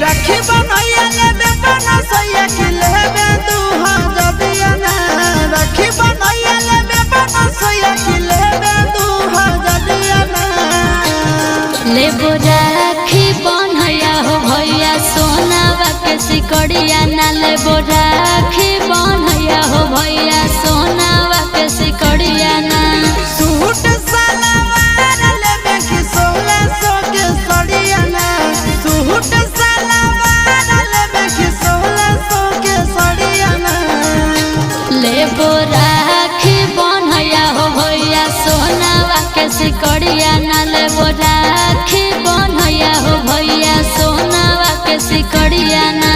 राखी बनैया लेबे बना सैया के लेबे तू जदिया ना राखी बनैया लेबे बना सैया के लेबे तू जदिया ना लेबो राखी बनैया हो भैया सोनावा के सिकड़िया ना लेबो राखी बनैया हो भैया सोनावा के सिकड़िया ना सूट सलवार लेबे कि 1600 के सड़िया ना सूट सलवार लेबे कि 1600 के सड़िया ना लेबो राखी बनैया हो भैया सोनावा के सिकड़िया ना लेबो राखी बनैया हो भैया सोनावा के सिकड़िया ना।